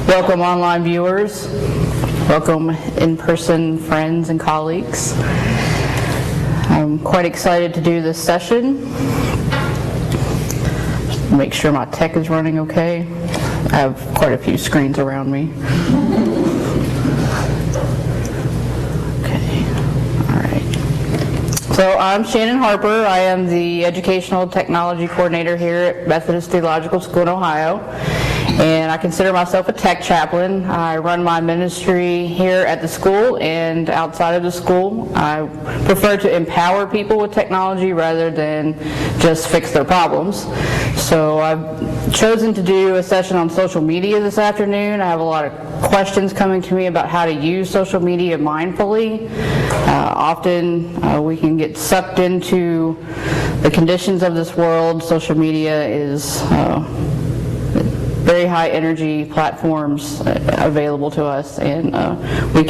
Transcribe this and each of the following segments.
Welcome online viewers, welcome in-person friends and colleagues. I'm quite excited to do this session. Just make sure my tech is running okay. I have quite a few screens around me. Okay, all right. So I'm Shannon Harper. I am the Educational Technology Coordinator here at Methodist Theological School in Ohio. And I consider myself a tech chaplain. I run my ministry here at the school and outside of the school. I prefer to empower people with technology rather than just fix their problems. So I've chosen to do a session on social media this afternoon. I have a lot of questions coming to me about how to use social media mindfully. Often we can get sucked into the conditions of this world. Social media is very high energy platforms available to us, and they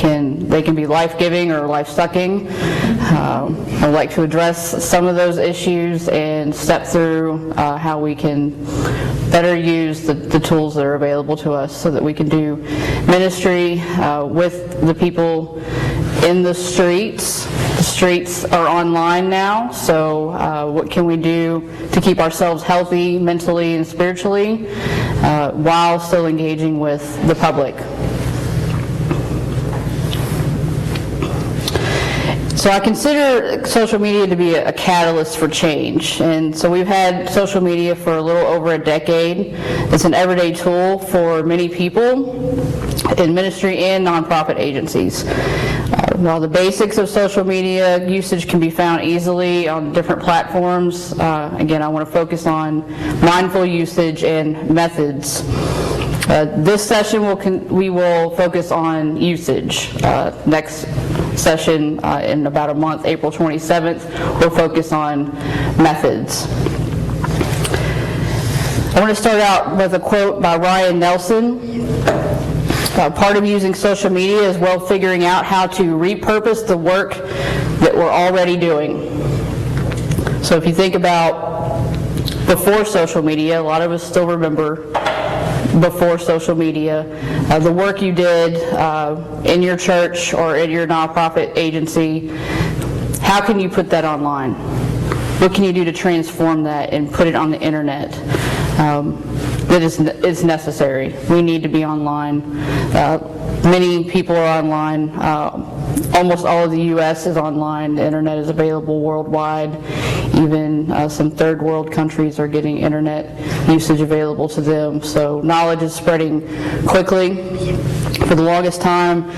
can be life-giving or life-sucking. I'd like to address some of those issues and step through how we can better use the tools that are available to us so that we can do ministry with the people in the streets. The streets are online now, so what can we do to keep ourselves healthy mentally and spiritually while still engaging with the public? So I consider social media to be a catalyst for change, and so we've had social media for a little over a decade. It's an everyday tool for many people in ministry and nonprofit agencies. While the basics of social media usage can be found easily on different platforms, again, I want to focus on mindful usage and methods. This session we will focus on usage. Next session in about a month, April 27th, we'll focus on methods. I want to start out with a quote by Ryan Nelson. Part of using social media is figuring out how to repurpose the work that we're already doing. So if you think about before social media, a lot of us still remember before social media, the work you did in your church or in your nonprofit agency. How can you put that online? What can you do to transform that and put it on the internet? That is necessary. We need to be online. Many people are online. Almost all of the U.S. is online. The internet is available worldwide. Even some third world countries are getting internet usage available to them. So knowledge is spreading quickly. For the longest time,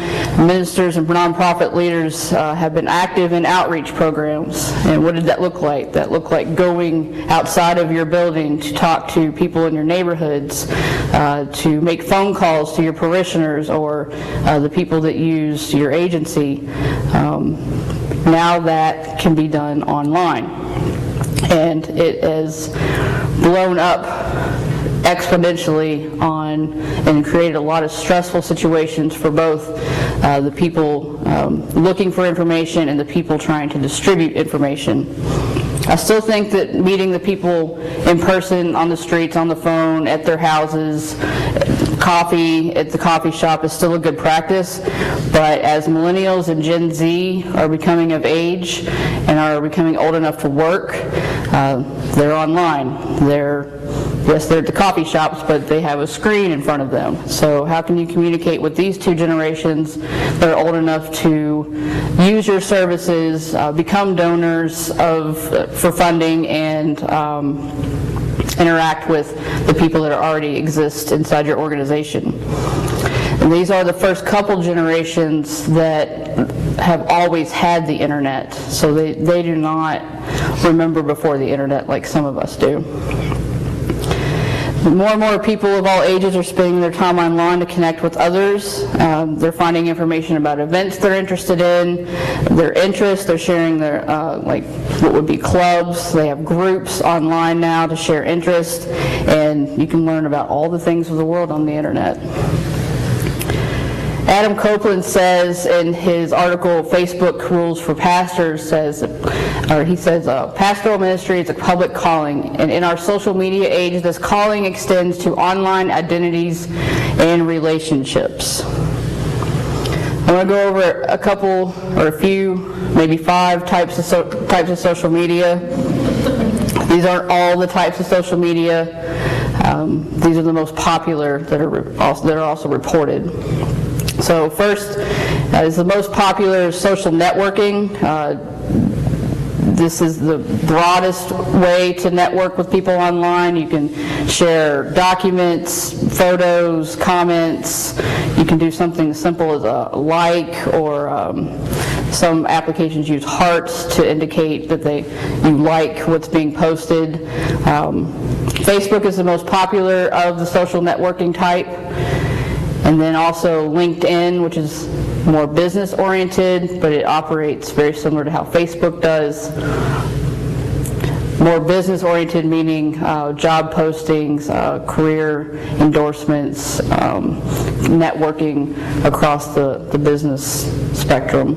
ministers and nonprofit leaders have been active in outreach programs. And what did that look like? That looked like going outside of your building to talk to people in your neighborhoods, to make phone calls to your parishioners or the people that use your agency. Now that can be done online. And it has blown up exponentially and created a lot of stressful situations for both the people looking for information and the people trying to distribute information. I still think that meeting the people in person, on the streets, on the phone, at their houses, coffee at the coffee shop is still a good practice, but as millennials and Gen Z are becoming of age and are becoming old enough to work, they're online. They're at the coffee shops, but they have a screen in front of them. So how can you communicate with these two generations that are old enough to use your services, become donors for funding, and interact with the people that already exist inside your organization? And these are the first couple generations that have always had the internet, so they do not remember before the internet like some of us do. More and more people of all ages are spending their time online to connect with others. They're finding information about events they're interested in, their interests. They're sharing their, what would be clubs. They have groups online now to share interests, and you can learn about all the things of the world on the internet. Adam Copeland says in his article, Facebook Rules for Pastors, he says, pastoral ministry is a public calling, and in our social media age, this calling extends to online identities and relationships. I'm going to go over a couple, or a few, maybe 5 types of social media. These aren't all the types of social media. These are the most popular that are also reported. So first is the most popular social networking. This is the broadest way to network with people online. You can share documents, photos, comments. You can do something as simple as a like, or some applications use hearts to indicate that you like what's being posted. Facebook is the most popular of the social networking type. And then also LinkedIn, which is more business oriented, but it operates very similar to how Facebook does. More business oriented meaning job postings, career endorsements, networking across the business spectrum.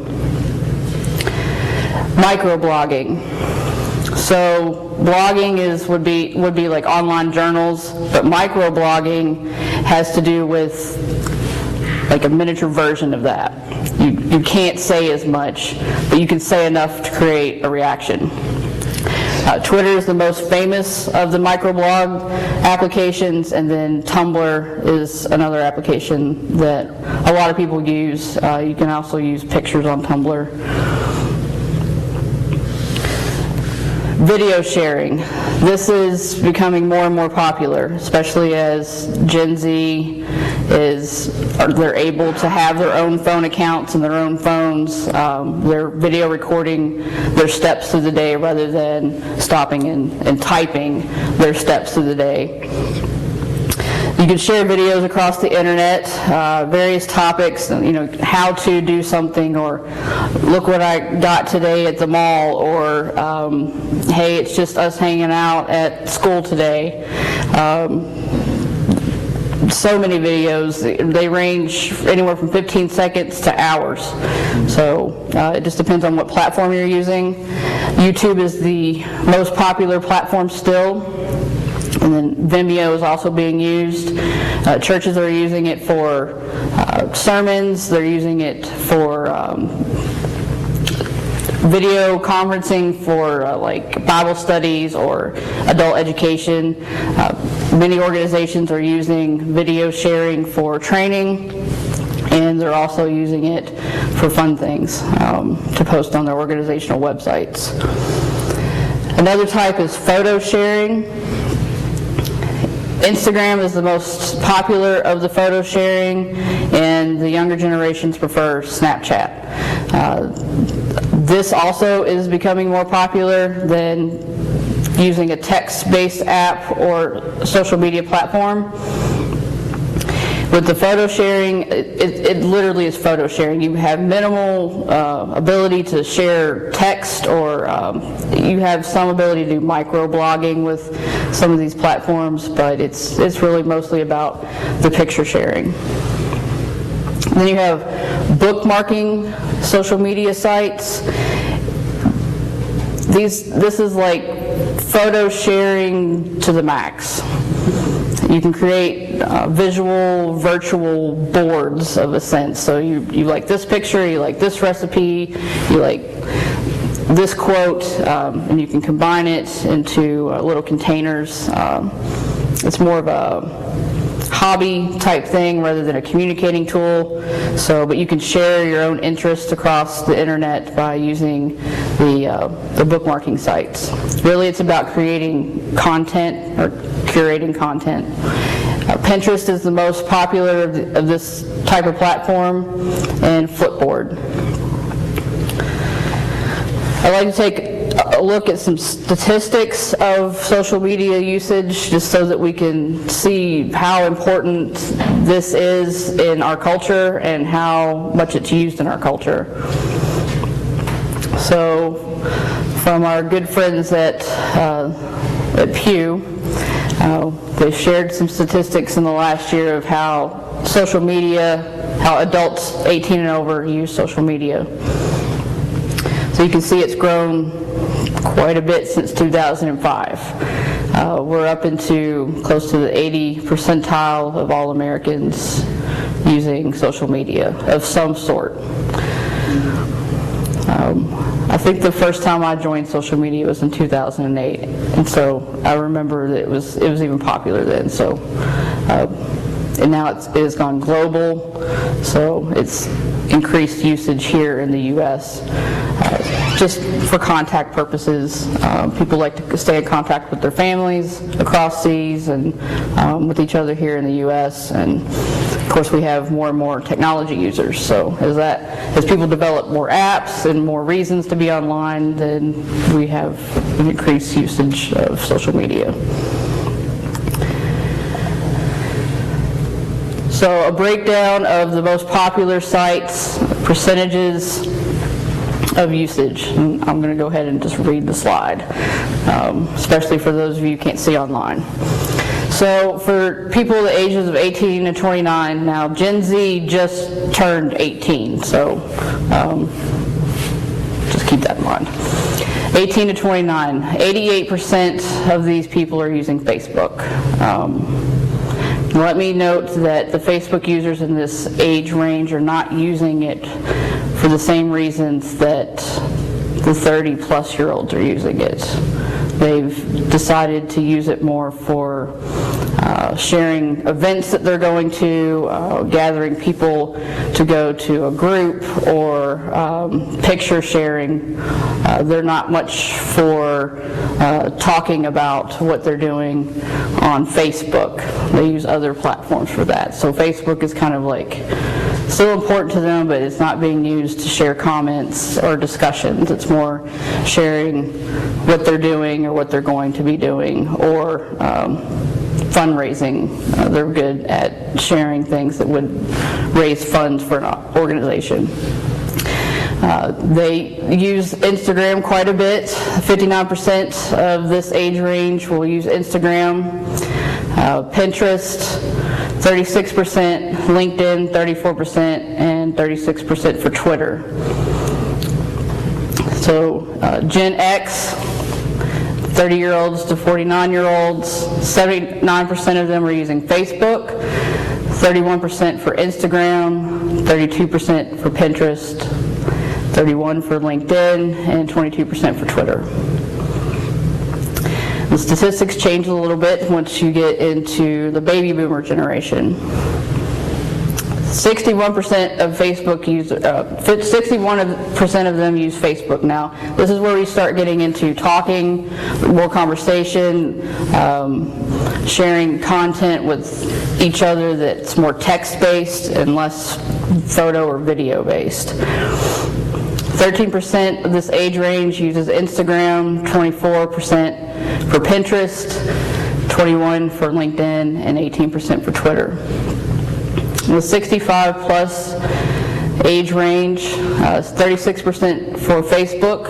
Microblogging. So blogging would be like online journals, but microblogging has to do with like a miniature version of that. You can't say as much, but you can say enough to create a reaction. Twitter is the most famous of the microblog applications, and then Tumblr is another application that a lot of people use. You can also use pictures on Tumblr. Video sharing. This is becoming more and more popular, especially as Gen Z they're able to have their own phone accounts and their own phones. They're video recording their steps through the day rather than stopping and typing their steps through the day. You can share videos across the internet, various topics, how to do something, or look what I got today at the mall, or hey, it's just us hanging out at school today. So many videos, they range anywhere from 15 seconds to hours. So it just depends on what platform you're using. YouTube is the most popular platform still. And then Vimeo is also being used. Churches are using it for sermons. They're using it for video conferencing for like Bible studies or adult education. Many organizations are using video sharing for training, and they're also using it for fun things to post on their organizational websites. Another type is photo sharing. Instagram is the most popular of the photo sharing, and the younger generations prefer Snapchat. This also is becoming more popular than using a text-based app or social media platform. With the photo sharing, it literally is photo sharing. You have minimal ability to share text, or you have some ability to do microblogging with some of these platforms, but it's really mostly about the picture sharing. And then you have bookmarking social media sites. This is like photo sharing to the max. You can create visual, virtual boards of a sense. So you like this picture, you like this recipe, you like this quote, and you can combine it into little containers. It's more of a hobby type thing rather than a communicating tool. But you can share your own interests across the internet by using the bookmarking sites. Really, it's about creating content or curating content. Pinterest is the most popular of this type of platform, and Flipboard. I'd like to take a look at some statistics of social media usage, just so that we can see how important this is in our culture and how much it's used in our culture. So, from our good friends at Pew, they shared some statistics in the last year of how social media how adults 18 and over use social media. So you can see it's grown quite a bit since 2005. We're up into close to the 80 percentile of all Americans using social media of some sort. I think the first time I joined social media was in 2008, and so I remember that it was even popular then. So, and now it has gone global, so it's increased usage here in the U.S. Just for contact purposes. People like to stay in contact with their families across seas and with each other here in the U.S. And of course, we have more and more technology users. So as people develop more apps and more reasons to be online, then we have an increased usage of social media. So a breakdown of the most popular sites, percentages of usage. And I'm going to go ahead and just read the slide, especially for those of you who can't see online. So for people the ages of 18 to 29, now Gen Z just turned 18, so just keep that in mind. 18 to 29, 88% of these people are using Facebook. Let me note that the Facebook users in this age range are not using it for the same reasons that the 30-plus-year-olds are using it. They've decided to use it more for sharing events that they're going to, gathering people to go to a group, or picture sharing. They're not much for talking about what they're doing on Facebook. They use other platforms for that. So Facebook is kind of like still important to them, but it's not being used to share comments or discussions. It's more sharing what they're doing or what they're going to be doing, or fundraising. They're good at sharing things that would raise funds for an organization. They use Instagram quite a bit. 59% of this age range will use Instagram. Pinterest, 36%, LinkedIn, 34%, and 36% for Twitter. So Gen X, 30-year-olds to 49-year-olds, 79% of them are using Facebook, 31% for Instagram, 32% for Pinterest, 31% for LinkedIn, and 22% for Twitter. The statistics change a little bit once you get into the baby boomer generation. 61% of Facebook use, 61% of them use Facebook now. This is where we start getting into talking, more conversation, sharing content with each other that's more text-based and less photo or video-based. 13% of this age range uses Instagram, 24% for Pinterest, 21% for LinkedIn, and 18% for Twitter. The 65 plus age range, 36% for Facebook.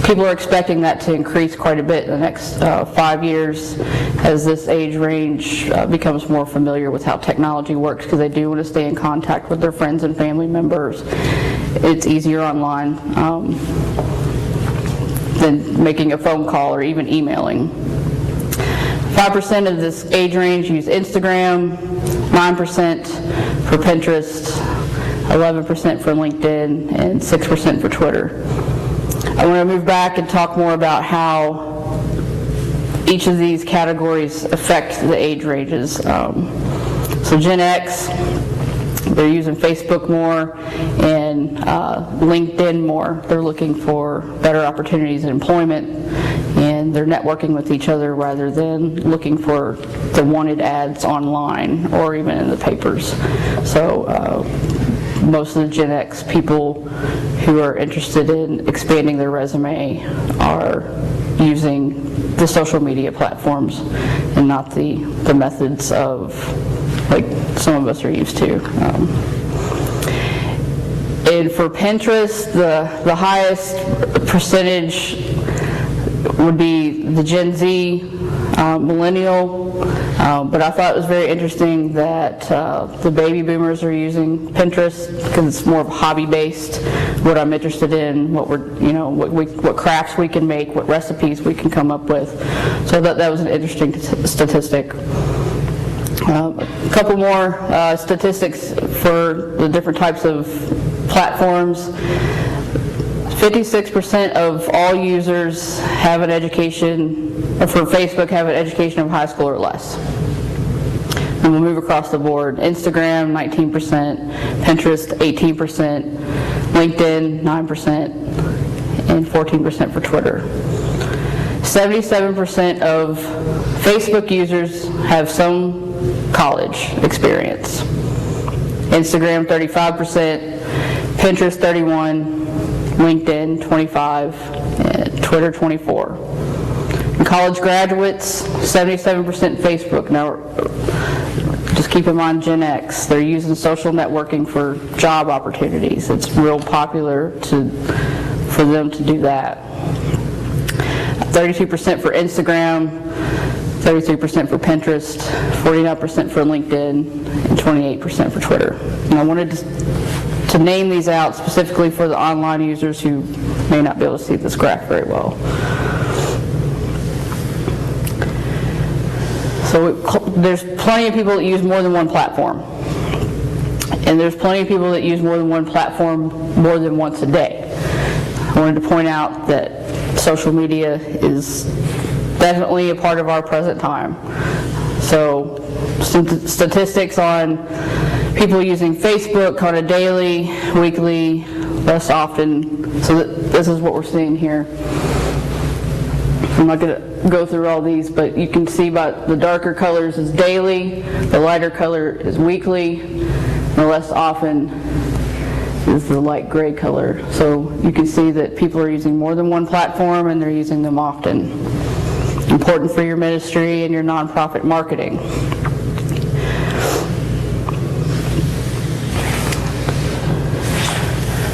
People are expecting that to increase quite a bit in the next 5 years as this age range becomes more familiar with how technology works, because they do want to stay in contact with their friends and family members. It's easier online than making a phone call or even emailing. 5% of this age range use Instagram, 9% for Pinterest, 11% for LinkedIn, and 6% for Twitter. I want to move back and talk more about how each of these categories affect the age ranges. So Gen X, they're using Facebook more and LinkedIn more. They're looking for better opportunities in employment, and they're networking with each other rather than looking for the wanted ads online or even in the papers. So most of the Gen X people who are interested in expanding their resume are using the social media platforms and not the methods of like some of us are used to. And for Pinterest, the highest percentage would be the Gen Z, millennial, But I thought it was very interesting that the baby boomers are using Pinterest because it's more of hobby-based. What I'm interested in, what what crafts we can make, what recipes we can come up with. So that was an interesting statistic. A couple more statistics for the different types of platforms. 56% of all users have an education, or for Facebook, have an education of high school or less. And we'll move across the board. Instagram, 19%, Pinterest, 18%, LinkedIn, 9%, and 14% for Twitter. 77% of Facebook users have some college experience. Instagram, 35%, Pinterest, 31%, LinkedIn, 25%, and Twitter, 24%. And college graduates, 77% Facebook. Now, just keep in mind Gen X. They're using social networking for job opportunities. It's real popular for them to do that. 32% for Instagram, 33% for Pinterest, 49% for LinkedIn, and 28% for Twitter. And I wanted to name these out specifically for the online users who may not be able to see this graph very well. So there's plenty of people that use more than one platform. And there's plenty of people that use more than one platform more than once a day. I wanted to point out that social media is definitely a part of our present time. So statistics on people using Facebook on a daily, weekly, less often. So this is what we're seeing here. I'm not going to go through all these, but you can see by the darker colors is daily, the lighter color is weekly, and the less often is the light gray color. So you can see that people are using more than one platform and they're using them often. Important for your ministry and your nonprofit marketing.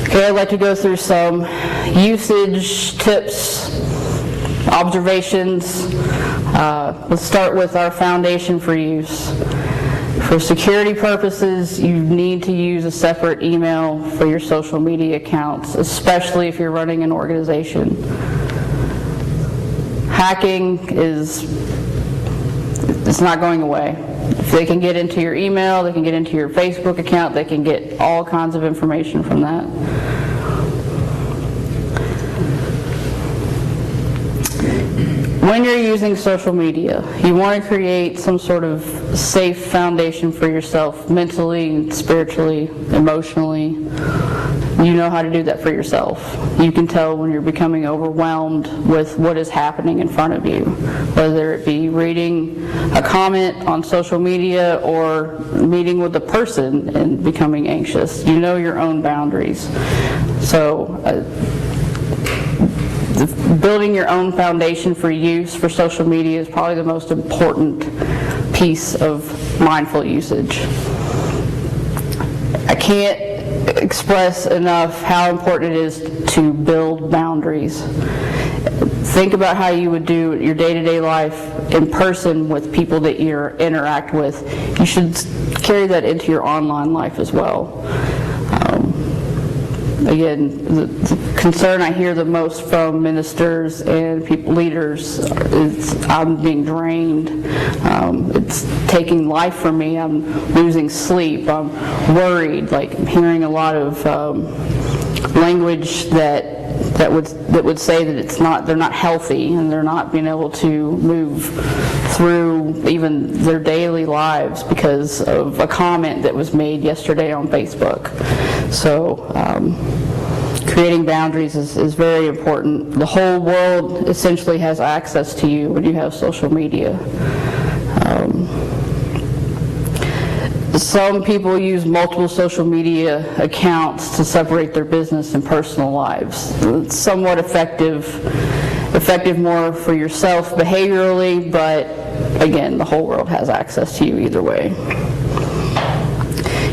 Okay, I'd like to go through some usage tips, observations. Let's start with our foundation for use. For security purposes, you need to use a separate email for your social media accounts, especially if you're running an organization. Hacking it's not going away. If they can get into your email, they can get into your Facebook account, they can get all kinds of information from that. When you're using social media, you want to create some sort of safe foundation for yourself, mentally, spiritually, emotionally. You know how to do that for yourself. You can tell when you're becoming overwhelmed with what is happening in front of you, whether it be reading a comment on social media or meeting with a person and becoming anxious. You know your own boundaries. So building your own foundation for use for social media is probably the most important piece of mindful usage. I can't express enough how important it is to build boundaries. Think about how you would do your day-to-day life in person with people that you interact with. You should carry that into your online life as well. Again, the concern I hear the most from ministers and leaders is I'm being drained. It's taking life from me. I'm losing sleep. I'm worried. Like I'm hearing a lot of language that would say that they're not healthy and they're not being able to move through even their daily lives because of a comment that was made yesterday on Facebook. So creating boundaries is very important. The whole world essentially has access to you when you have social media. Some people use multiple social media accounts to separate their business and personal lives. It's somewhat effective more for yourself behaviorally, but again, the whole world has access to you either way.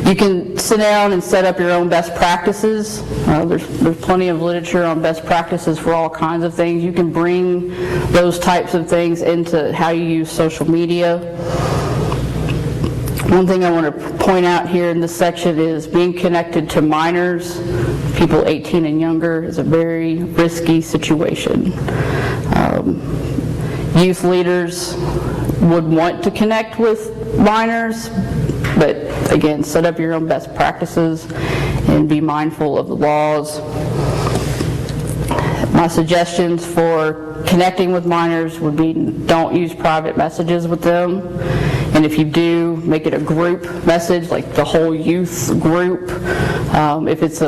You can sit down and set up your own best practices. There's plenty of literature on best practices for all kinds of things. You can bring those types of things into how you use social media. One thing I want to point out here in this section is being connected to minors, people 18 and younger, is a very risky situation. Youth leaders would want to connect with minors, but again, set up your own best practices and be mindful of the laws. My suggestions for connecting with minors would be don't use private messages with them. And if you do, make it a group message, like the whole youth group. If it's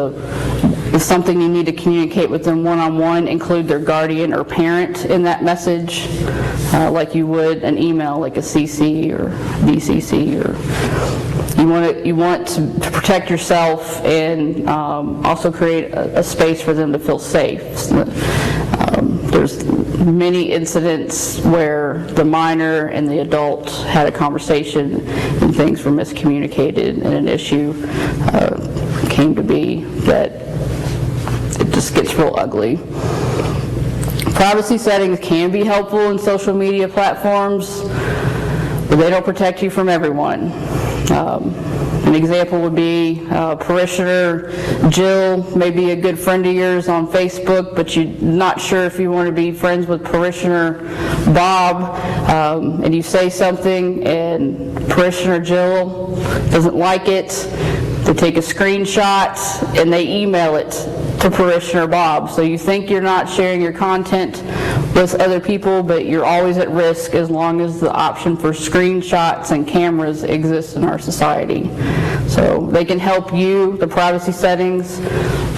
something you need to communicate with them one-on-one, include their guardian or parent in that message, like you would an email, like a CC or BCC. Or you want to protect yourself and also create a space for them to feel safe. There's many incidents where the minor and the adult had a conversation and things were miscommunicated and an issue came to be that it just gets real ugly. Privacy settings can be helpful in social media platforms, but they don't protect you from everyone. An example would be parishioner Jill may be a good friend of yours on Facebook, but you're not sure if you want to be friends with parishioner Bob, and you say something and parishioner Jill doesn't like it. They take a screenshot and they email it to parishioner Bob. So you think you're not sharing your content with other people, but you're always at risk as long as the option for screenshots and cameras exists in our society. So they can help you, the privacy settings,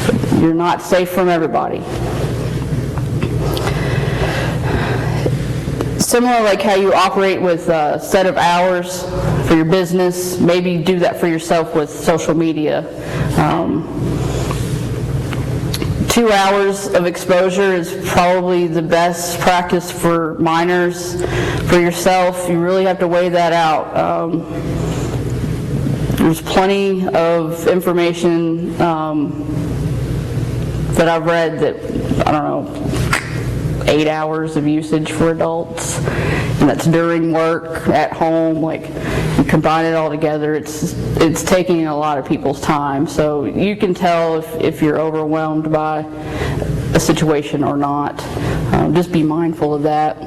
but you're not safe from everybody. Similar like how you operate with a set of hours for your business, maybe do that for yourself with social media. 2 hours of exposure is probably the best practice for minors. For yourself, you really have to weigh that out. There's plenty of information that I've read that, I don't know, 8 hours of usage for adults, and that's during work, at home, like you combine it all together, it's taking a lot of people's time. So you can tell if you're overwhelmed by a situation or not. Just be mindful of that.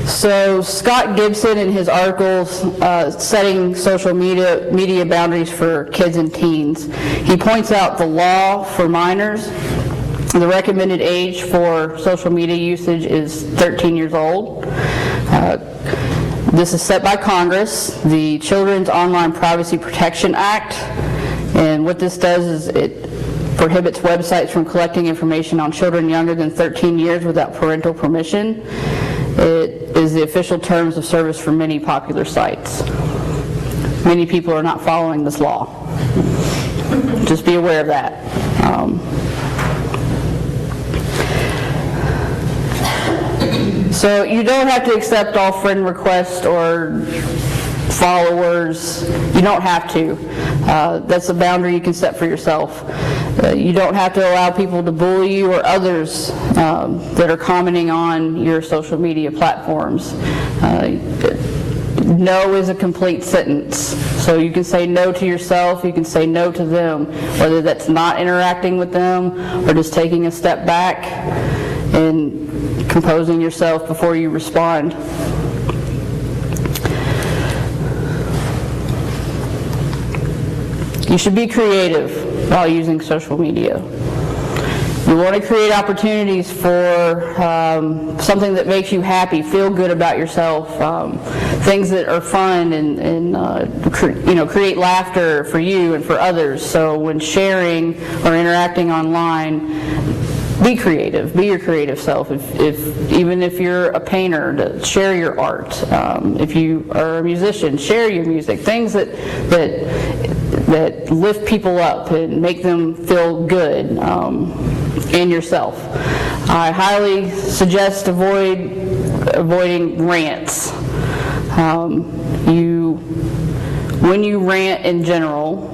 So Scott Gibson in his articles, Setting Social Media Boundaries for Kids and Teens, he points out the law for minors. The recommended age for social media usage is 13 years old. This is set by Congress, the Children's Online Privacy Protection Act, and what this does is it prohibits websites from collecting information on children younger than 13 years without parental permission. It is the official terms of service for many popular sites. Many people are not following this law. Just be aware of that. So you don't have to accept all friend requests or followers. You don't have to. That's a boundary you can set for yourself. You don't have to allow people to bully you or others that are commenting on your social media platforms. No is a complete sentence. So you can say no to yourself, you can say no to them, whether that's not interacting with them or just taking a step back and composing yourself before you respond. You should be creative while using social media. You want to create opportunities for something that makes you happy, feel good about yourself, things that are fun and create laughter for you and for others. So when sharing or interacting online, be creative. Be your creative self. Even if you're a painter, share your art. If you are a musician, share your music. Things that lift people up and make them feel good in yourself. I highly suggest avoiding rants. When you rant in general,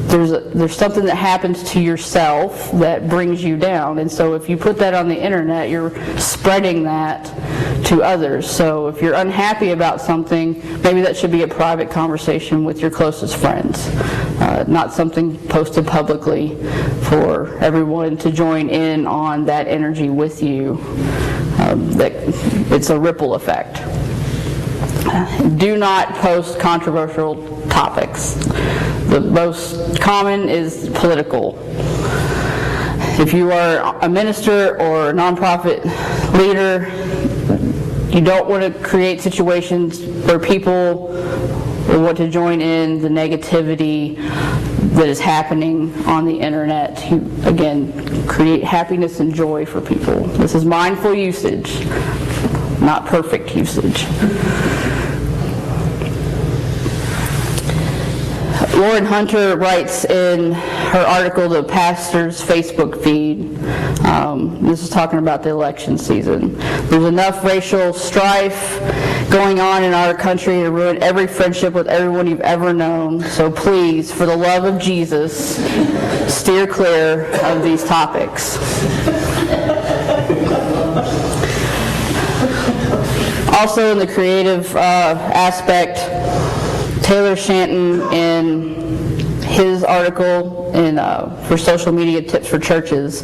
there's something that happens to yourself that brings you down, and so if you put that on the internet, you're spreading that to others. So if you're unhappy about something, maybe that should be a private conversation with your closest friends, not something posted publicly for everyone to join in on that energy with you. That it's a ripple effect. Do not post controversial topics. The most common is political. If you are a minister or a nonprofit leader, you don't want to create situations where people will want to join in the negativity that is happening on the internet to, again, create happiness and joy for people. This is mindful usage, not perfect usage. Lauren Hunter writes in her article, The Pastor's Facebook Feed, this is talking about the election season. There's enough racial strife going on in our country to ruin every friendship with everyone you've ever known. So please, for the love of Jesus, steer clear of these topics. Also in the creative aspect, Taylor Shanton in his article for social media tips for churches.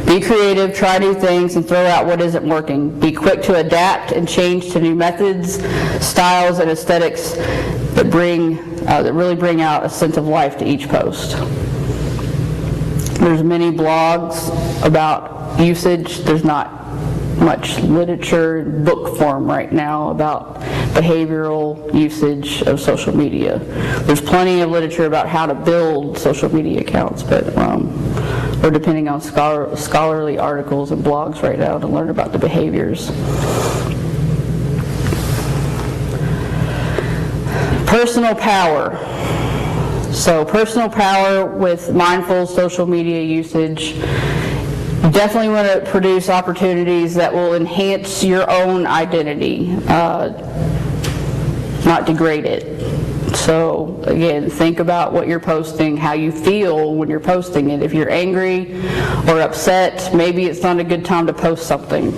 Be creative, try new things, and throw out what isn't working. Be quick to adapt and change to new methods, styles, and aesthetics that really bring out a sense of life to each post. There's many blogs about usage. There's not much literature in book form right now about behavioral usage of social media. There's plenty of literature about how to build social media accounts, but we're depending on scholarly articles and blogs right now to learn about the behaviors. Personal power. So personal power with mindful social media usage. You definitely want to produce opportunities that will enhance your own identity, not degrade it. So again, think about what you're posting, how you feel when you're posting it. If you're angry or upset, maybe it's not a good time to post something.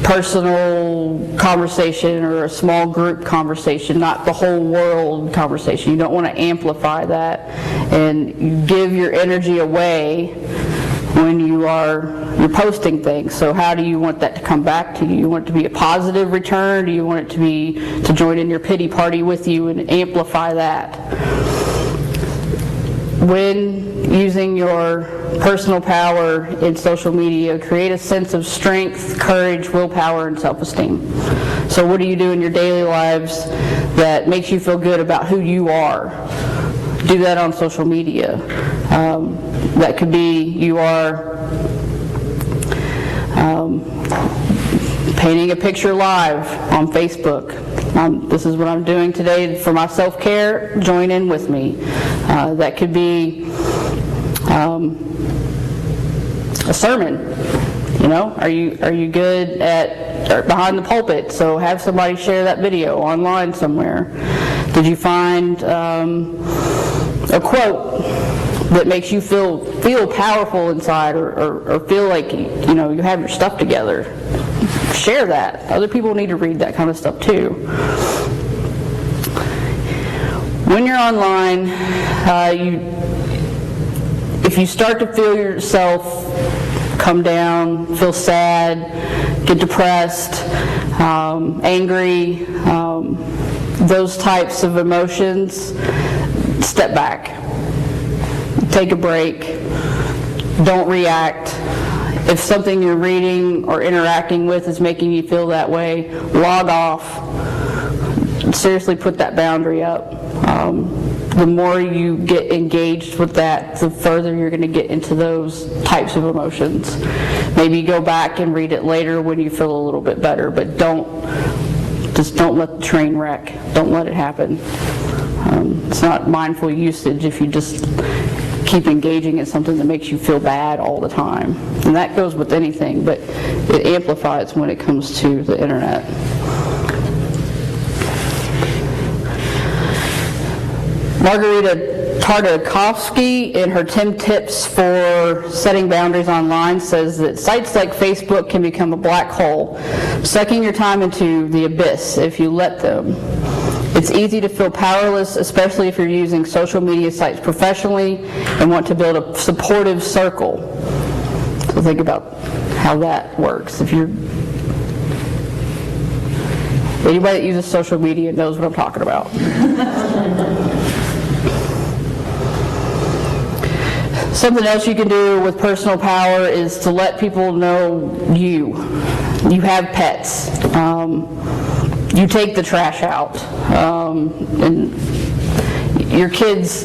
Personal conversation or a small group conversation, not the whole world conversation. You don't want to amplify that and you give your energy away when you're posting things. So how do you want that to come back to you? You want it to be a positive return? Do you want it to join in your pity party with you and amplify that? When using your personal power in social media, create a sense of strength, courage, willpower, and self-esteem. So what do you do in your daily lives that makes you feel good about who you are? Do that on social media. That could be you are painting a picture live on Facebook. This is what I'm doing today for my self-care. Join in with me. That could be a sermon. You know, are you good at behind the pulpit? So have somebody share that video online somewhere. Did you find a quote that makes you feel powerful inside, or feel like you have your stuff together? Share that. Other people need to read that kind of stuff too. When you're online, if you start to feel yourself come down, feel sad, get depressed, angry, those types of emotions, step back. Take a break. Don't react. If something you're reading or interacting with is making you feel that way, log off. Seriously, put that boundary up. The more you get engaged with that, the further you're going to get into those types of emotions. Maybe go back and read it later when you feel a little bit better, but don't let the train wreck. Don't let it happen. It's not mindful usage if you just keep engaging in something that makes you feel bad all the time. And that goes with anything, but it amplifies when it comes to the internet. Margarita Tartakovsky, in her 10 tips for setting boundaries online, says that sites like Facebook can become a black hole, sucking your time into the abyss if you let them. It's easy to feel powerless, especially if you're using social media sites professionally and want to build a supportive circle. So think about how that works. If you're anybody that uses social media knows what I'm talking about. Something else you can do with personal power is to let people know you have pets. You take the trash out. And your kids,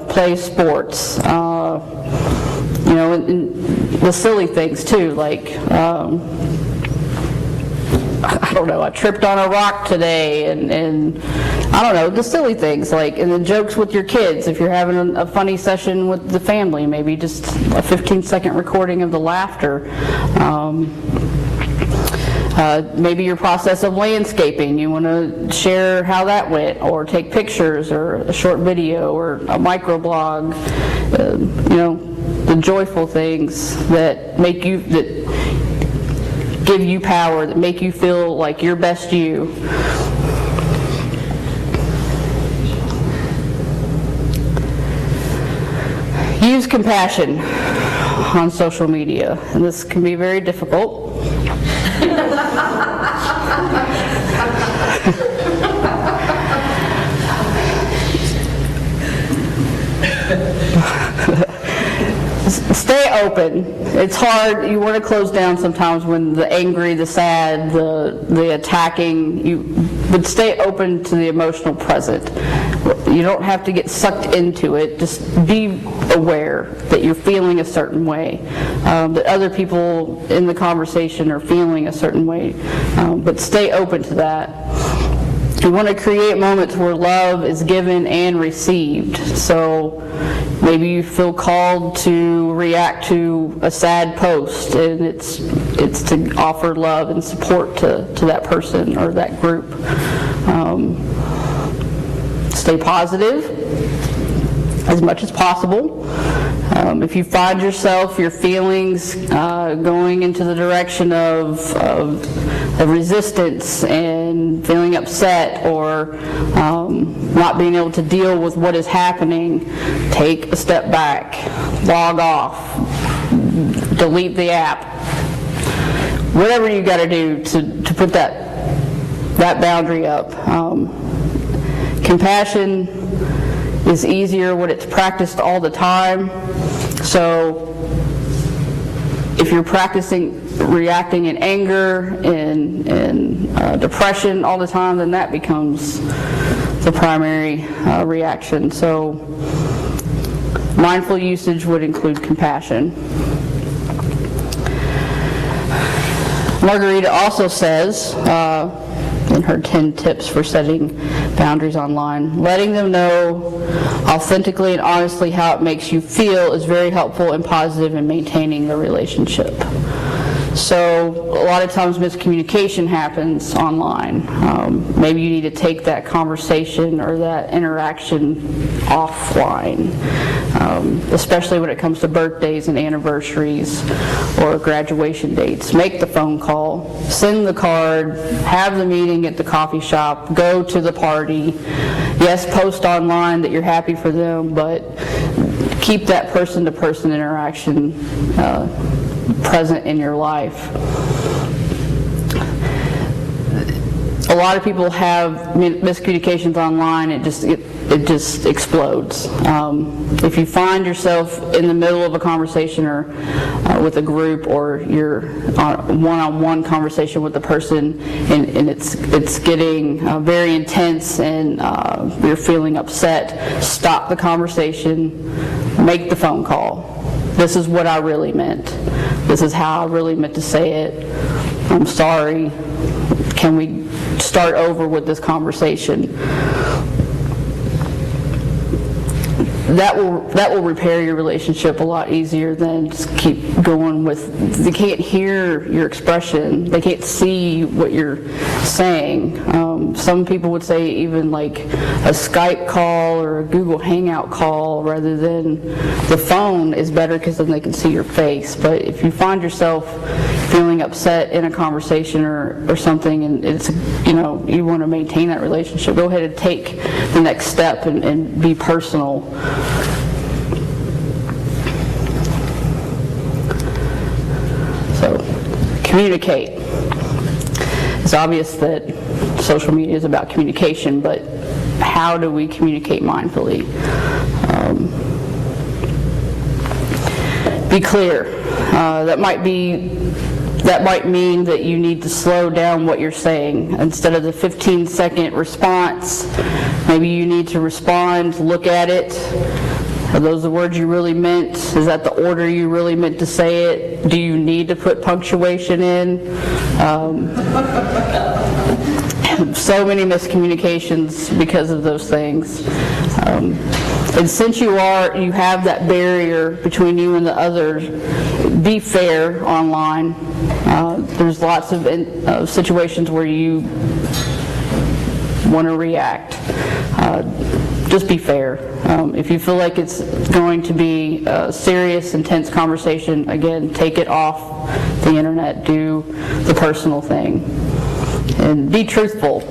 play sports. And the silly things too, like, I don't know, I tripped on a rock today, and I don't know, the silly things, like, and the jokes with your kids, if you're having a funny session with the family, maybe just a 15-second recording of the laughter. Maybe your process of landscaping, you want to share how that went, or take pictures, or a short video, or a microblog, the joyful things that make you, that give you power, that make you feel like your best you. Use compassion on social media, and this can be very difficult. Stay open. It's hard. You want to close down sometimes when the angry, the sad, the attacking, but stay open to the emotional present. You don't have to get sucked into it. Just be aware that you're feeling a certain way, that other people in the conversation are feeling a certain way, but stay open to that. You want to create moments where love is given and received. So maybe you feel called to react to a sad post, and it's to offer love and support to that person or that group. Stay positive as much as possible. If you find yourself, your feelings going into the direction of resistance and feeling upset, or not being able to deal with what is happening, take a step back, log off, delete the app, whatever you got to do to put that boundary up. Compassion is easier when it's practiced all the time. So if you're practicing reacting in anger and depression all the time, then that becomes the primary reaction. So mindful usage would include compassion. Margarita also says, in her 10 tips for setting boundaries online, letting them know authentically and honestly how it makes you feel is very helpful and positive in maintaining the relationship. So a lot of times miscommunication happens online. Maybe you need to take that conversation or that interaction offline, especially when it comes to birthdays and anniversaries or graduation dates. Make the phone call, send the card, have the meeting at the coffee shop, go to the party. Yes, post online that you're happy for them, but keep that person-to-person interaction present in your life. A lot of people have miscommunications online. It just explodes. If you find yourself in the middle of a conversation or with a group, or you're on a one-on-one conversation with the person, and it's getting very intense, and you're feeling upset, stop the conversation, make the phone call. This is what I really meant. This is how I really meant to say it. I'm sorry. Can we start over with this conversation? that will repair your relationship a lot easier than just keep going with, they can't hear your expression, they can't see what you're saying. Some people would say even like a Skype call or a Google Hangout call rather than the phone is better because then they can see your face. But if you find yourself feeling upset in a conversation or something, and it's, you want to maintain that relationship, go ahead and take the next step and be personal. So, communicate. It's obvious that social media is about communication, but how do we communicate mindfully? Be clear. That might mean that you need to slow down what you're saying. Instead of the 15-second response, maybe you need to respond, look at it. Are those the words you really meant? Is that the order you really meant to say it? Do you need to put punctuation in? So many miscommunications because of those things. And since you have that barrier between you and the others, be fair online. There's lots of situations where you want to react. Just be fair. If you feel like it's going to be a serious, intense conversation, again, take it off the internet. Do the personal thing. And be truthful,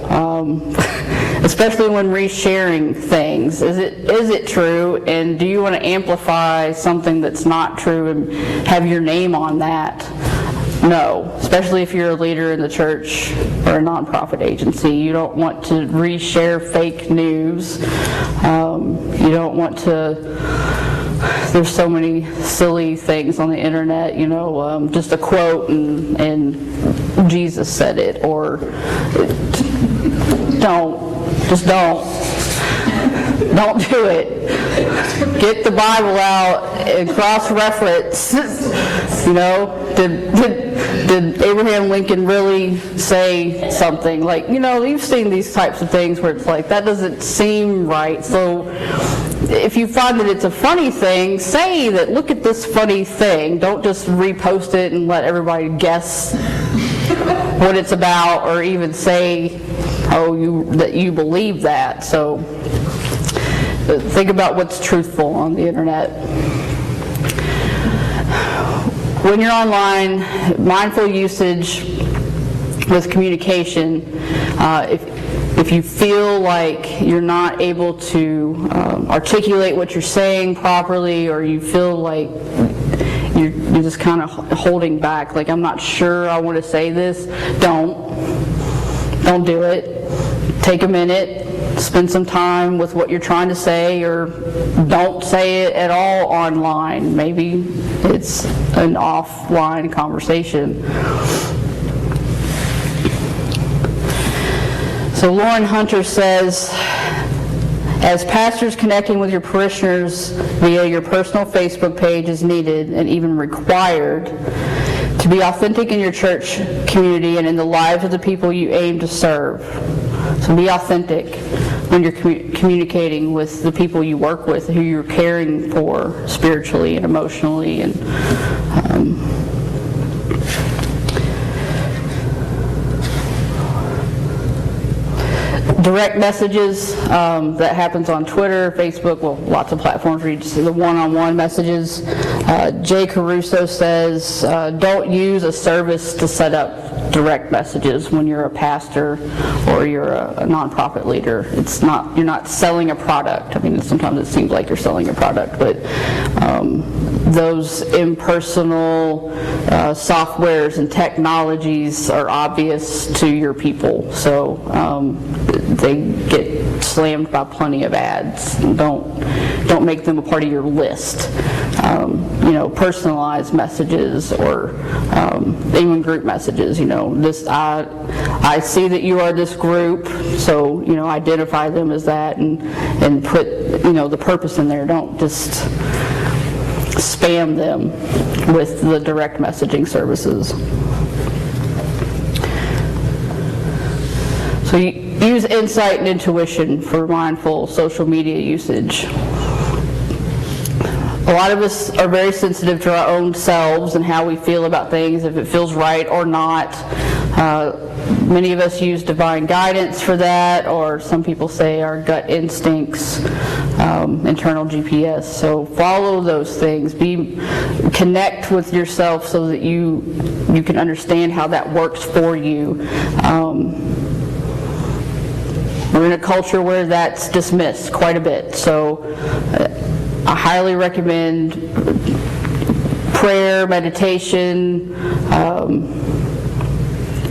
especially when resharing things. Is it true? And do you want to amplify something that's not true and have your name on that? No, especially if you're a leader in the church or a nonprofit agency. You don't want to reshare fake news. You don't want to. There's so many silly things on the internet, just a quote and Jesus said it, or don't do it. Get the Bible out and cross-reference. Did Abraham Lincoln really say something? Like, you've seen these types of things where it's like, that doesn't seem right. So if you find that it's a funny thing, say that, look at this funny thing. Don't just repost it and let everybody guess what it's about, or even say, that you believe that. So think about what's truthful on the internet. When you're online, mindful usage with communication, if you feel like you're not able to articulate what you're saying properly, or you feel like you're just kind of holding back, like, I'm not sure I want to say this, don't do it. Take a minute, spend some time with what you're trying to say, or don't say it at all online. Maybe it's an offline conversation. So Lauren Hunter says, as pastors, connecting with your parishioners via your personal Facebook page is needed and even required to be authentic in your church community and in the lives of the people you aim to serve. So be authentic when you're communicating with the people you work with, who you're caring for spiritually and emotionally. And direct messages, that happens on Twitter, Facebook, well, lots of platforms where you just see the one-on-one messages. Jay Caruso says, don't use a service to set up direct messages when you're a pastor or you're a nonprofit leader. You're not selling a product. I mean, sometimes it seems like you're selling a product, but those impersonal softwares and technologies are obvious to your people, so they get slammed by plenty of ads. Don't make them a part of your list. Personalized messages, or even group messages. I see that you are this group, so identify them as that, and put the purpose in there. Don't just spam them with the direct messaging services. So use insight and intuition for mindful social media usage. A lot of us are very sensitive to our own selves and how we feel about things, if it feels right or not. Many of us use divine guidance for that, or some people say our gut instincts, internal GPS. So follow those things. Connect with yourself so that you can understand how that works for you. We're in a culture where that's dismissed quite a bit. So I highly recommend prayer, meditation,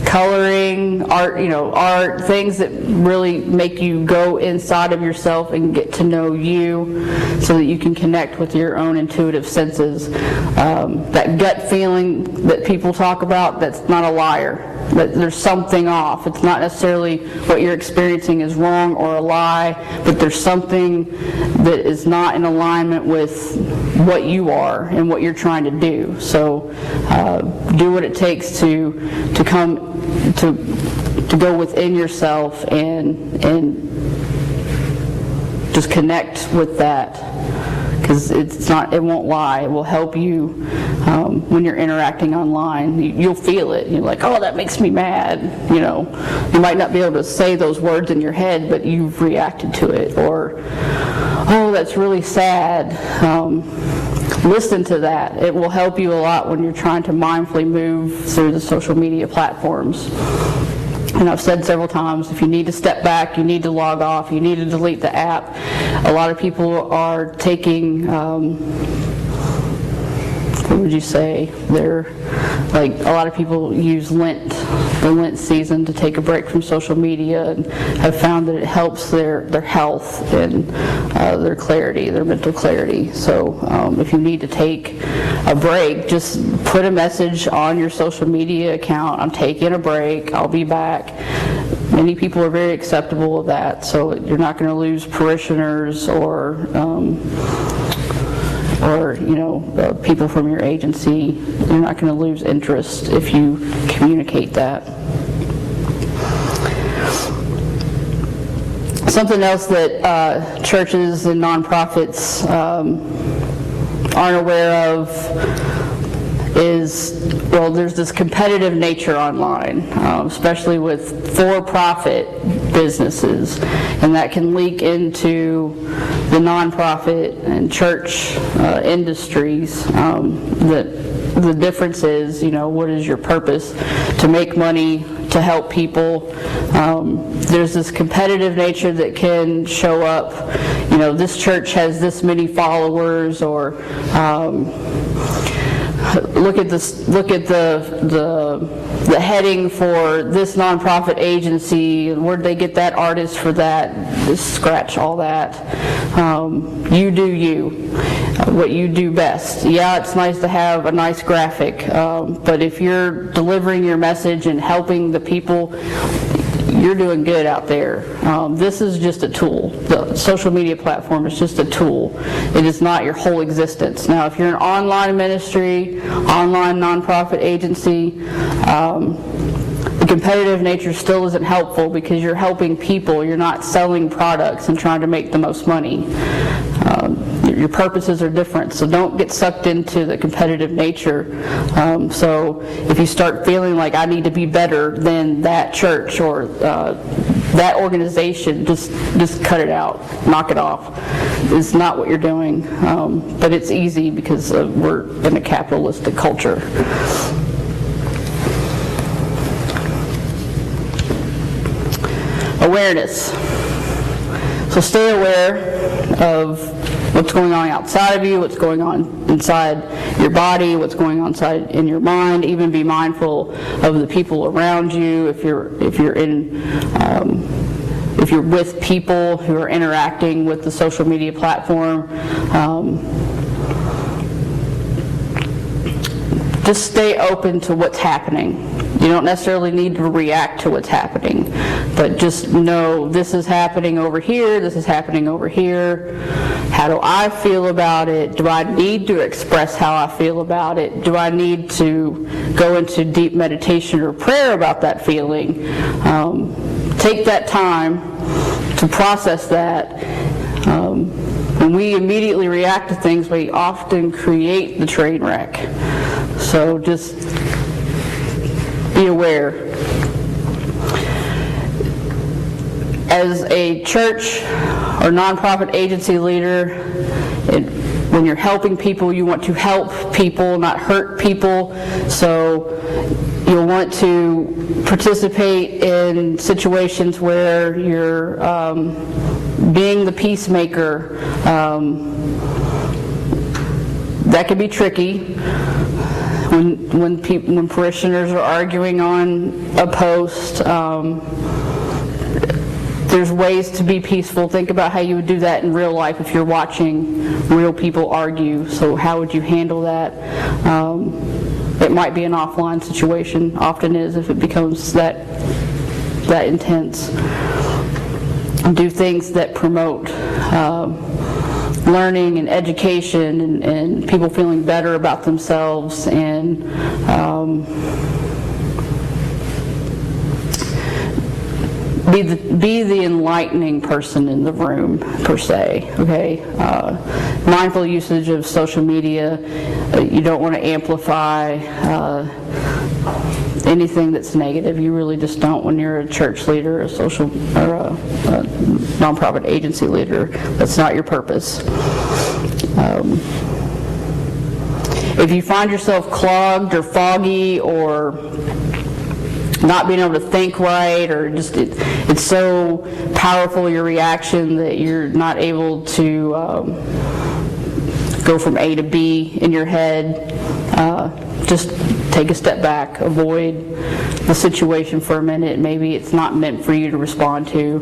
coloring, art, things that really make you go inside of yourself and get to know you so that you can connect with your own intuitive senses. That gut feeling that people talk about, that's not a liar. That there's something off. It's not necessarily what you're experiencing is wrong or a lie, but there's something that is not in alignment with what you are and what you're trying to do. So do what it takes to go within yourself and just connect with that, because it won't lie. It will help you when you're interacting online. You'll feel it. You're like, oh, that makes me mad. You might not be able to say those words in your head, but you've reacted to it. Or, oh, that's really sad. Listen to that. It will help you a lot when you're trying to mindfully move through the social media platforms. And I've said several times, if you need to step back, you need to log off, you need to delete the app. A lot of people are taking, what would you say? A lot of people use the Lent season to take a break from social media, and have found that it helps their health and their clarity, their mental clarity. So if you need to take a break, just put a message on your social media account, I'm taking a break, I'll be back. Many people are very acceptable of that, so you're not going to lose parishioners or people from your agency. You're not going to lose interest if you communicate that. Something else that churches and nonprofits aren't aware of is, there's this competitive nature online, especially with for-profit businesses, and that can leak into the nonprofit and church industries. The difference is, what is your purpose? To make money, to help people. There's this competitive nature that can show up. This church has this many followers, or look at the heading for this nonprofit agency, and where'd they get that artist for that? Just scratch all that. You do you, what you do best. Yeah, it's nice to have a nice graphic, but if you're delivering your message and helping the people, you're doing good out there. This is just a tool. The social media platform is just a tool. It is not your whole existence. Now, if you're an online ministry, online nonprofit agency, the competitive nature still isn't helpful, because you're helping people. You're not selling products and trying to make the most money. Your purposes are different, so don't get sucked into the competitive nature. So if you start feeling like I need to be better than that church or that organization, just cut it out, knock it off. It's not what you're doing, but it's easy because we're in a capitalistic culture. Awareness. So stay aware of what's going on outside of you, what's going on inside your body, what's going on inside in your mind. Even be mindful of the people around you. If you're with people who are interacting with the social media platform, just stay open to what's happening. You don't necessarily need to react to what's happening, but just know this is happening over here, this is happening over here. How do I feel about it? Do I need to express how I feel about it? Do I need to go into deep meditation or prayer about that feeling? Take that time to process that. when we immediately react to things, we often create the train wreck. So just be aware. As a church or nonprofit agency leader, when you're helping people, you want to help people, not hurt people. So you'll want to participate in situations where you're being the peacemaker. That can be tricky when parishioners are arguing on a post. There's ways to be peaceful. Think about how you would do that in real life if you're watching real people argue. So how would you handle that? It might be an offline situation. Often is if it becomes that intense. Do things that promote learning and education and people feeling better about themselves, and be the enlightening person in the room, per se, okay? Mindful usage of social media. You don't want to amplify anything that's negative. You really just don't when you're a church leader, a social, or a nonprofit agency leader. That's not your purpose. If you find yourself clogged or foggy or not being able to think right, or just it's so powerful, your reaction, that you're not able to go from A to B in your head, just take a step back, avoid the situation for a minute. Maybe it's not meant for you to respond to,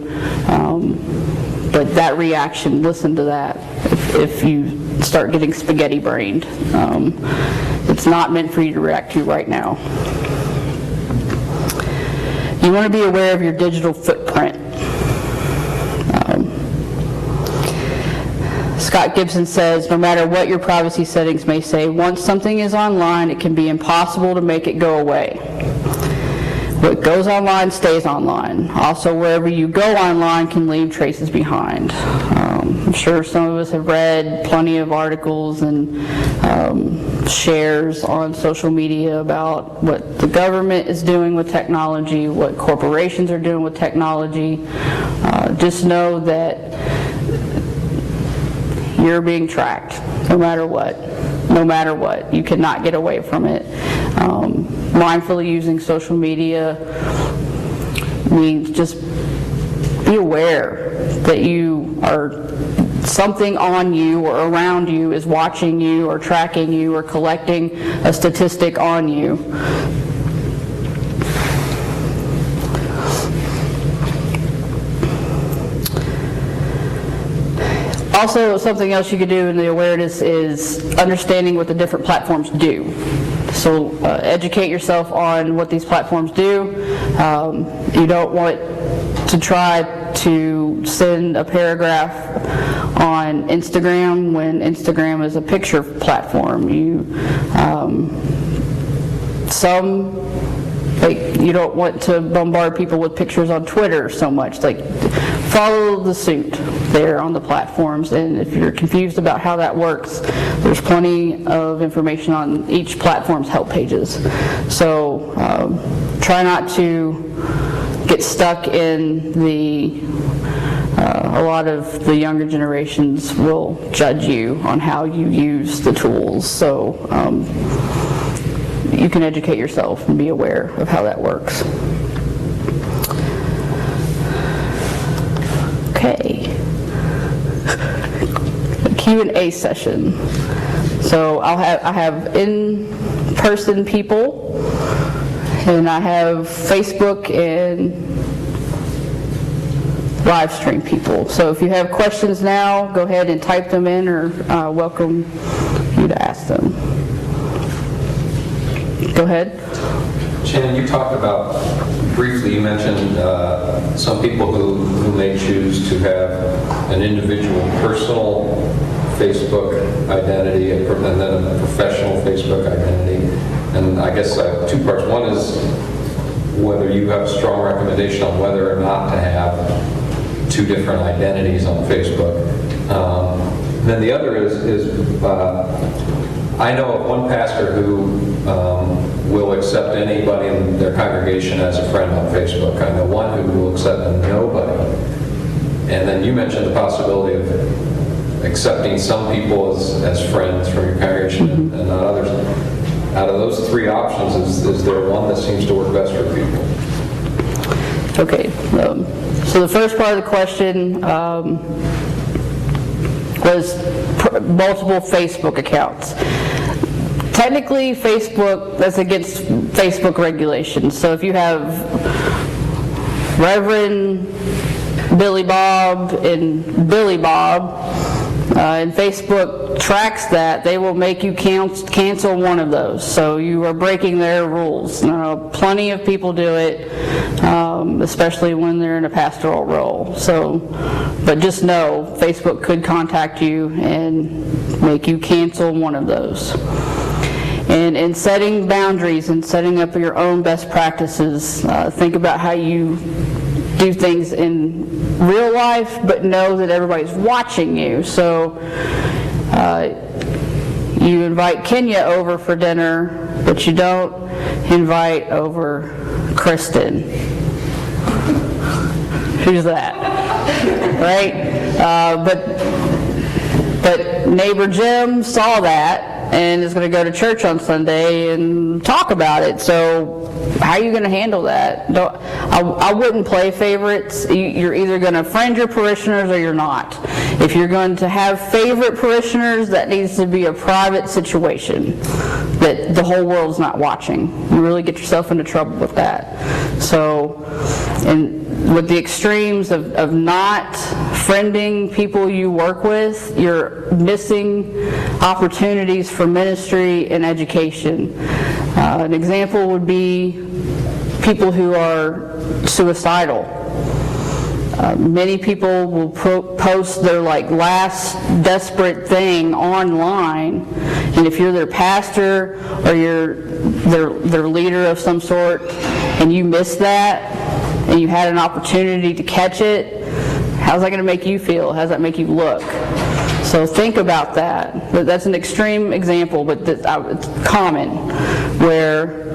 but that reaction, listen to that. If you start getting spaghetti brained, it's not meant for you to react to right now. You want to be aware of your digital footprint. Scott Gibson says, no matter what your privacy settings may say, once something is online, it can be impossible to make it go away. What goes online stays online. Also, wherever you go online can leave traces behind. I'm sure some of us have read plenty of articles and shares on social media about what the government is doing with technology, what corporations are doing with technology. Just know that you're being tracked, no matter what. No matter what. You cannot get away from it. Mindfully using social media means just be aware that you are, something on you or around you is watching you or tracking you or collecting a statistic on you. Also, something else you could do in the awareness is understanding what the different platforms do. So educate yourself on what these platforms do. You don't want to try to send a paragraph on Instagram when Instagram is a picture platform. You don't want to bombard people with pictures on Twitter so much. Like, follow the suit there on the platforms, and if you're confused about how that works, there's plenty of information on each platform's help pages. So try not to get stuck in a lot of the younger generations will judge you on how you use the tools. So you can educate yourself and be aware of how that works. Okay. Q&A session. So I have in-person people, and I have Facebook and live stream people. So if you have questions now, go ahead and type them in, or welcome you to ask them. Go ahead. Shannon, you talked about, briefly, you mentioned some people who may choose to have an individual personal Facebook identity and then a professional Facebook identity. And I guess two parts. One is whether you have a strong recommendation on whether or not to have two different identities on Facebook. Then the other is I know of one pastor who will accept anybody in their congregation as a friend on Facebook. I know one who will accept nobody. And then you mentioned the possibility of accepting some people as friends from your congregation and not others. Out of those three options, is there one that seems to work best for people? Okay, so the first part of the question was multiple Facebook accounts. Technically, Facebook, that's against Facebook regulations. So if you have Reverend Billy Bob and Billy Bob, and Facebook tracks that, they will make you cancel one of those. So you are breaking their rules. Plenty of people do it, especially when they're in a pastoral role. So, but just know, Facebook could contact you and make you cancel one of those. And in setting boundaries and setting up your own best practices, think about how you do things in real life, but know that everybody's watching you. So you invite Kenya over for dinner, but you don't invite over Kristen. Who's that? Right? But neighbor Jim saw that and is going to go to church on Sunday and talk about it. So how are you going to handle that? I wouldn't play favorites. You're either going to friend your parishioners or you're not. If you're going to have favorite parishioners, that needs to be a private situation that the whole world's not watching. You really get yourself into trouble with that. So, and with the extremes of not friending people you work with, you're missing opportunities for ministry and education. An example would be people who are suicidal. Many people will post their last desperate thing online, and if you're their pastor or you're their leader of some sort, and you miss that, and you had an opportunity to catch it, how's that going to make you feel? How's that make you look? So think about that. That's an extreme example, but it's common, where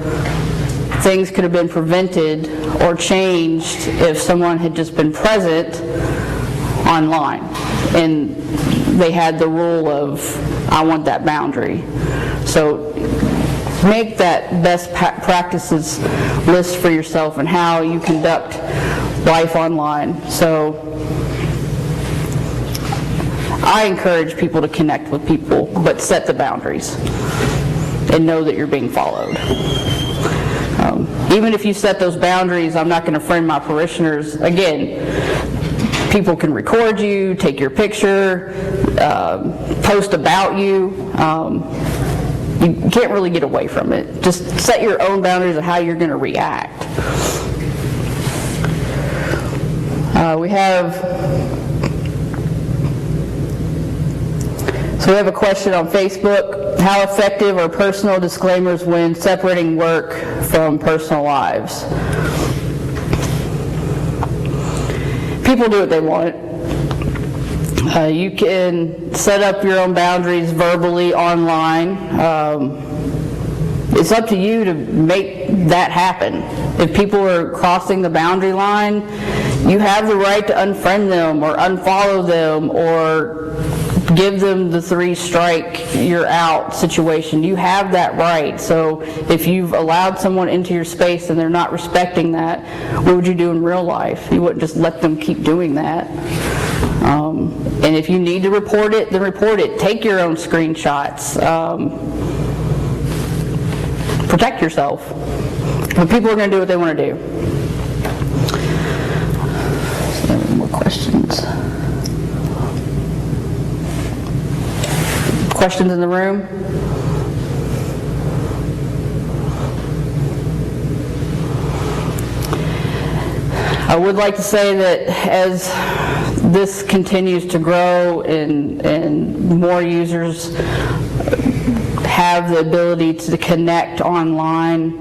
things could have been prevented or changed if someone had just been present online and they had the rule of, I want that boundary. So make that best practices list for yourself and how you conduct life online. So I encourage people to connect with people, but set the boundaries and know that you're being followed. Even if you set those boundaries, I'm not going to friend my parishioners. Again, people can record you, take your picture, post about you. You can't really get away from it. Just set your own boundaries of how you're going to react. We have a question on Facebook. How effective are personal disclaimers when separating work from personal lives? People do what they want. You can set up your own boundaries verbally online. It's up to you to make that happen. If people are crossing the boundary line, you have the right to unfriend them or unfollow them or give them the 3-strike, you're out situation. You have that right. So if you've allowed someone into your space and they're not respecting that, what would you do in real life? You wouldn't just let them keep doing that. And if you need to report it, then report it. Take your own screenshots. Protect yourself. But people are going to do what they want to do. So, any more questions? Questions in the room? I would like to say that as this continues to grow and more users have the ability to connect online,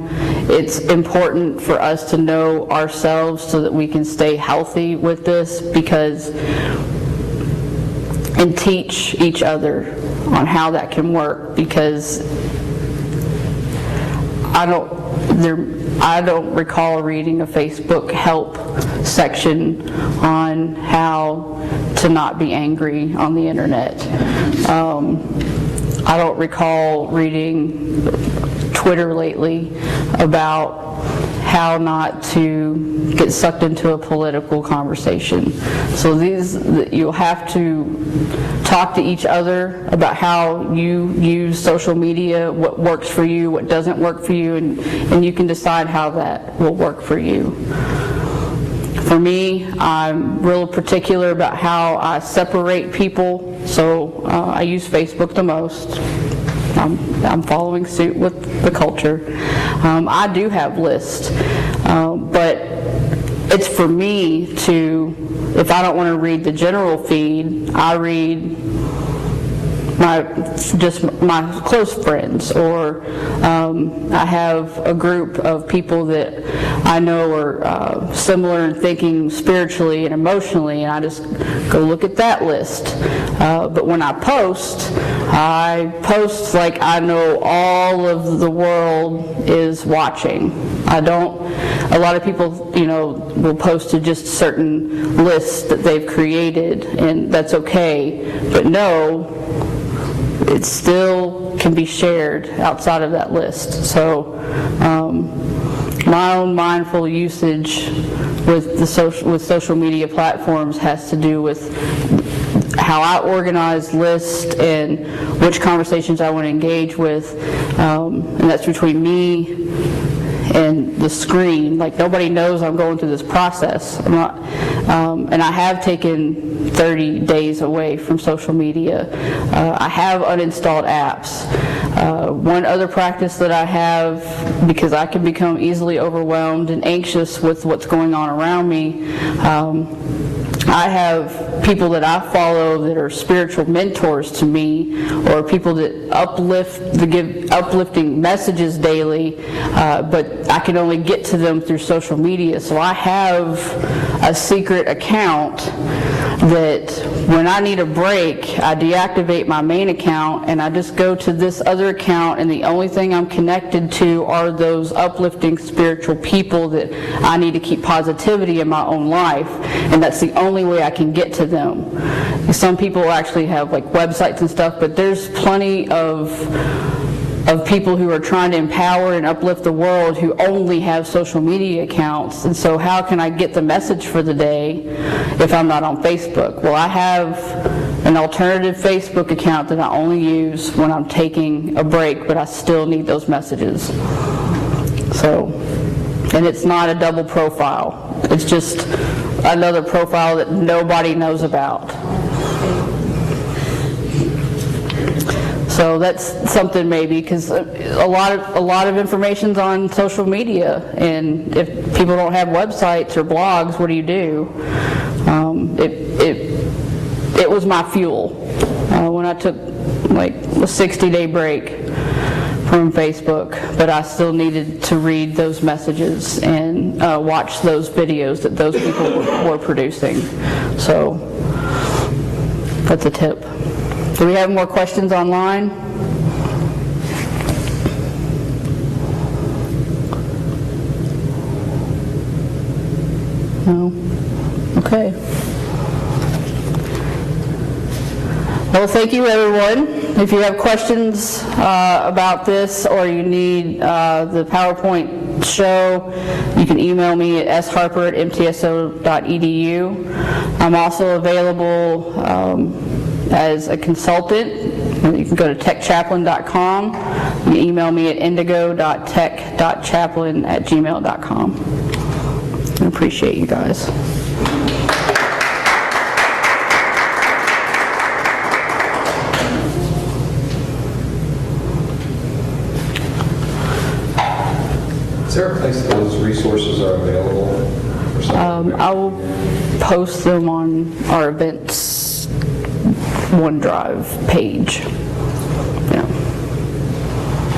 it's important for us to know ourselves so that we can stay healthy with this, because and teach each other on how that can work, because I don't recall reading a Facebook help section on how to not be angry on the internet. I don't recall reading Twitter lately about how not to get sucked into a political conversation. So you'll have to talk to each other about how you use social media, what works for you, what doesn't work for you, and you can decide how that will work for you. For me, I'm real particular about how I separate people, so I use Facebook the most. I'm following suit with the culture. I do have lists, but it's for me to, if I don't want to read the general feed, I read just my close friends, or I have a group of people that I know are similar in thinking spiritually and emotionally, and I just go look at that list. But when I post like I know all of the world is watching. A lot of people, will post to just certain lists that they've created, and that's okay, but no, it still can be shared outside of that list. So my own mindful usage with social media platforms has to do with how I organize lists and which conversations I want to engage with, and that's between me and the screen. Like, nobody knows I'm going through this process. I'm not, and I have taken 30 days away from social media. I have uninstalled apps. One other practice that I have, because I can become easily overwhelmed and anxious with what's going on around me, I have people that I follow that are spiritual mentors to me, or people that give uplifting messages daily, but I can only get to them through social media. So I have a secret account that when I need a break, I deactivate my main account and I just go to this other account, and the only thing I'm connected to are those uplifting spiritual people that I need to keep positivity in my own life, and that's the only way I can get to them. Some people actually have like websites and stuff, but there's plenty of people who are trying to empower and uplift the world who only have social media accounts. And so how can I get the message for the day if I'm not on Facebook? Well, I have an alternative Facebook account that I only use when I'm taking a break, but I still need those messages. So, and it's not a double profile. It's just another profile that nobody knows about. So that's something, maybe, because a lot of information's on social media, and if people don't have websites or blogs, what do you do? It was my fuel when I took like a 60-day break from Facebook, but I still needed to read those messages and watch those videos that those people were producing. So that's a tip. Do we have more questions online? No? Okay. Well, thank you, everyone. If you have questions about this, or you need the PowerPoint show, you can email me at sharper@mtso.edu. I'm also available as a consultant. You can go to techchaplain.com. You can email me at indigo.tech.chaplain@gmail.com. I appreciate you guys. Is there a place those resources are available? I will post them on our events OneDrive page. And